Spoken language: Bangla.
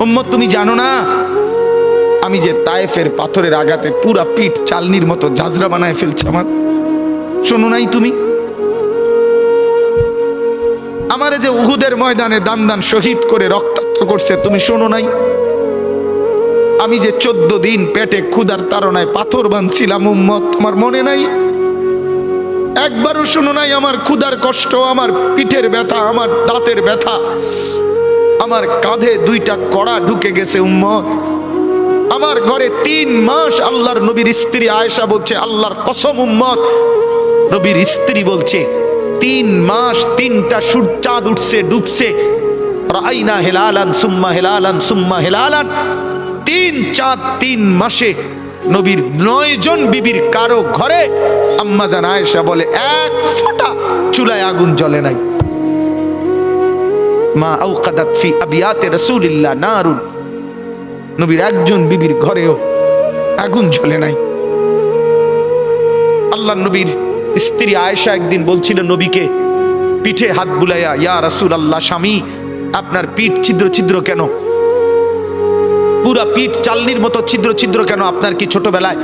উম্মত তুমি জানো না আমি যে তায়েফের পাথরের আঘাতে পুরা পিঠ চালনির মতো ঝাঁঝরা বানায় ফেলছে আমার? শোনো নাই তুমি? আমারে যে উহুদের ময়দানে দান দান শহীদ করে রক্তাক্ত করছে, তুমি শোনো নাই? আমি যে 14 দিন পেটে ক্ষুধার তাড়নায় পাথর বাঁধছিলাম, উম্মত তোমার মনে নাই? একবারও শোনো নাই আমার ক্ষুধার কষ্ট, আমার পিঠের ব্যথা, আমার দাঁতের ব্যথা, আমার কাঁধে 2টা কড়া ঢুকে গেছে উম্মত। আমার ঘরে 3 মাস আল্লাহর নবীর স্ত্রী আয়েশা বলছে, আল্লাহর কসম উম্মত, নবীর স্ত্রী বলছে 3 মাস 3টা চাঁদ উঠছে ডুবছে, রাইনা হেলালান সুম্মা হেলালান সুম্মা হেলালান, 3 চাঁদ 3 মাসে নবীর 9 জন বিবির কারো ঘরে আম্মা জান আয়েশা বলে 1 ফোঁটা চুলায় আগুন জ্বলে নাই। মা আওকাদাত ফি আবিয়াতে রাসূলিল্লাহ নারুন, নবীর একজন বিবির ঘরেও আগুন জ্বলে নাই। আল্লাহ নবীর স্ত্রী আয়েশা একদিন বলছিলেন নবীকে পিঠে হাত বুলাইয়া, ইয়া রাসূলুল্লাহ, স্বামী আপনার পিঠ ছিদ্র ছিদ্র কেন? পুরা পিঠ চালনির মতো ছিদ্র ছিদ্র কেন? আপনার কি ছোটবেলায়